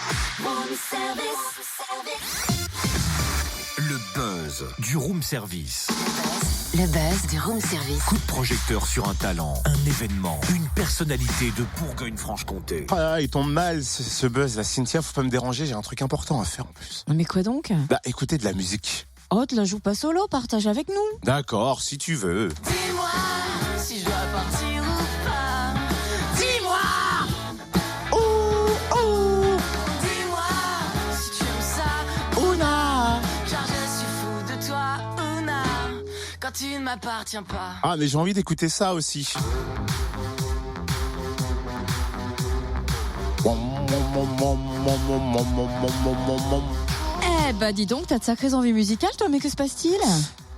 Room service. Le buzz du room service. Le buzz du room service. Coup de projecteur sur un talent, un événement, une personnalité de Bourgogne-Franche-Comté. Ah, il tombe mal ce buzz là, Cynthia, faut pas me déranger, j'ai un truc important à faire en plus. Mais quoi donc? Bah écoutez de la musique. Oh, tu la joues pas solo, partage avec nous. D'accord, si tu veux. Dis-moi si je dois partir ou pas. Dis-moi. Dis-moi si tu aimes ça. Ouna. Car je suis fou de toi, Ouna. Quand tu ne m'appartiens pas. Ah mais j'ai envie d'écouter ça aussi. Eh bah dis donc, t'as de sacrées envies musicales toi, mais que se passe-t-il?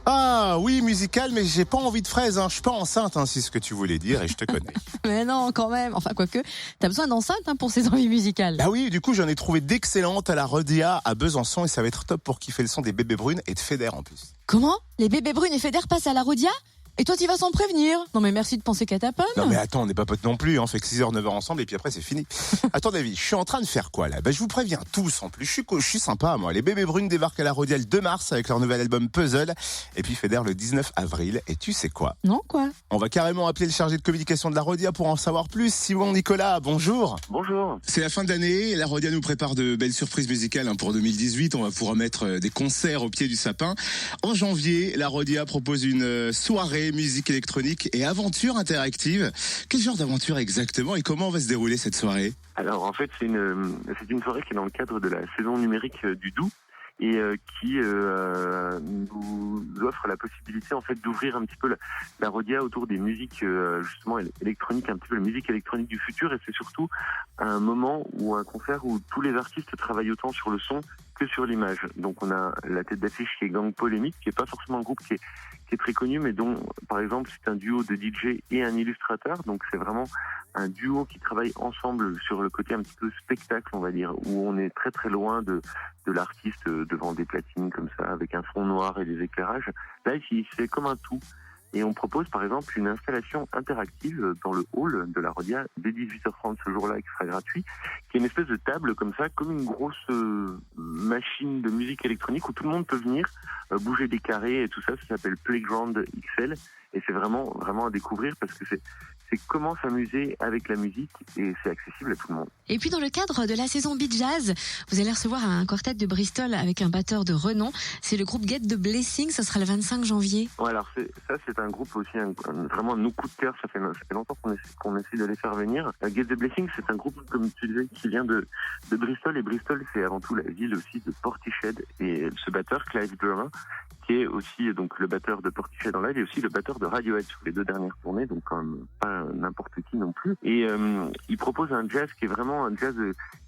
Ah oui, musical, mais j'ai pas envie de fraises, hein. Je suis pas enceinte, hein, c'est ce que tu voulais dire et je te connais. Mais non, quand même. Enfin, quoique, t'as besoin d'enceinte pour ces envies musicales. Ah oui, du coup j'en ai trouvé d'excellentes à la Rodia à Besançon et ça va être top pour kiffer le son des bébés brunes et de Feder en plus. Comment? Les bébés brunes et Feder passent à la Rodia? Et toi, t'y vas sans prévenir? Non mais merci de penser qu'à ta pomme. Non mais attends, on n'est pas potes non plus, on fait que 6h, 9h ensemble et puis après c'est fini. À ton avis, je suis en train de faire quoi là? Bah je vous préviens tous en plus, je suis sympa moi. Les bébés brunes débarquent à la Rodia le 2 mars avec leur nouvel album Puzzle et puis Feder le 19 avril. Et tu sais quoi? Non, quoi? On va carrément appeler le chargé de communication de la Rodia pour en savoir plus. Simon Nicolas, bonjour. Bonjour. C'est la fin de l'année, la Rodia nous prépare de belles surprises musicales pour 2018. On va pouvoir mettre des concerts au pied du sapin. En janvier, la Rodia propose une soirée musique électronique et aventure interactive. Quel genre d'aventure exactement et comment va se dérouler cette soirée? Alors en fait c'est une soirée qui est dans le cadre de la saison numérique du Doubs et qui nous offre la possibilité en fait d'ouvrir un petit peu la Rodia autour des musiques justement électroniques, un petit peu la musique électronique du futur, et c'est surtout un moment ou un concert où tous les artistes travaillent autant sur le son que sur l'image. Donc on a la tête d'affiche qui est Gang Polémique, qui est pas forcément un groupe qui est très connu, mais dont par exemple c'est un duo de DJ et un illustrateur, donc c'est vraiment un duo qui travaille ensemble sur le côté un petit peu spectacle, on va dire, où on est très très loin de l'artiste devant des platines comme ça, avec un fond noir et des éclairages. Là ici c'est comme un tout. Et on propose par exemple une installation interactive dans le hall de la Rodia dès 18h30 ce jour-là, qui sera gratuit, qui est une espèce de table comme ça, comme une grosse machine de musique électronique où tout le monde peut venir bouger des carrés et tout ça. Ça s'appelle Playground XL et c'est vraiment à découvrir parce que c'est comment s'amuser avec la musique et c'est accessible à tout le monde. Et puis dans le cadre de la saison Beat Jazz, vous allez recevoir un quartet de Bristol avec un batteur de renom. C'est le groupe Get the Blessing, ça sera le 25 janvier. Ouais, alors c'est un groupe aussi vraiment nos coups de cœur. Ça fait longtemps qu'on essaie de les faire venir. Get the Blessing, c'est un groupe, comme tu disais, qui vient de Bristol, et Bristol c'est avant tout la ville aussi de Portishead, et ce batteur Clive Drummer, qui est aussi donc le batteur de Portishead en live et aussi le batteur de Radiohead sur les 2 dernières tournées, donc quand même pas n'importe qui non plus. Et il propose un jazz qui est vraiment un jazz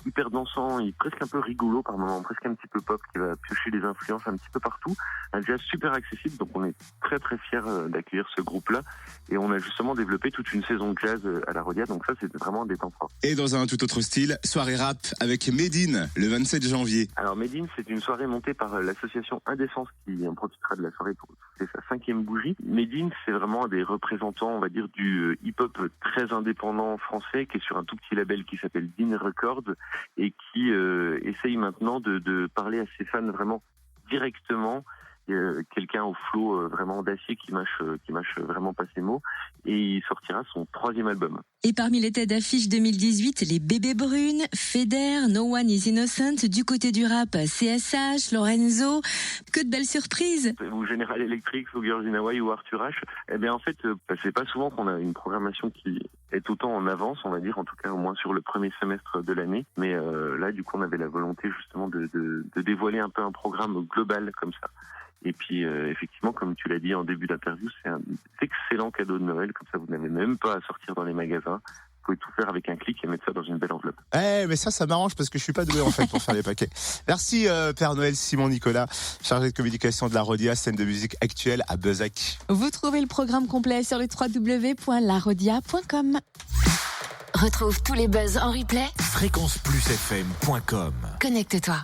hyper dansant, presque un peu rigolo par moments, presque un petit peu pop, qui va piocher des influences un petit peu partout. Un jazz super accessible, donc on est très très fiers d'accueillir ce groupe-là. Et on a justement développé toute une saison de jazz à la Rodia, donc ça c'est vraiment des temps forts. Et dans un tout autre style, soirée rap avec Medine le 27 janvier. Alors Medine, c'est une soirée montée par l'association Indécence qui en profitera de la soirée pour c'est sa 5e bougie. Medine, c'est vraiment des représentants, on va dire, du hip-hop très indépendant français, qui est sur un tout petit label qui s'appelle Dean Records et qui essaye maintenant de parler à ses fans vraiment directement. Quelqu'un au flow vraiment d'acier qui mâche vraiment pas ses mots, et il sortira son 3e album. Et parmi les têtes d'affiche 2018, les bébés brunes, Feder, No One is Innocent, du côté du rap, CSH, Lorenzo, que de belles surprises. Ou General Electric, ou Girls in Hawaii ou Arthur H. Eh bien en fait, c'est pas souvent qu'on a une programmation qui est autant en avance, on va dire, en tout cas au moins sur le premier semestre de l'année. Mais là du coup on avait la volonté justement de dévoiler un peu un programme global comme ça. Et puis, effectivement, comme tu l'as dit en début d'interview, c'est un excellent cadeau de Noël. Comme ça, vous n'avez même pas à sortir dans les magasins. Vous pouvez tout faire avec un clic et mettre ça dans une belle enveloppe. Mais ça m'arrange parce que je suis pas doué en fait pour faire les paquets. Merci Père Noël Simon Nicolas, chargé de communication de la Rodia, scène de musique actuelle à Bezac. Vous trouvez le programme complet sur le www.larodia.com. Retrouve tous les buzz en replay. fréquenceplusfm.com. Connecte-toi.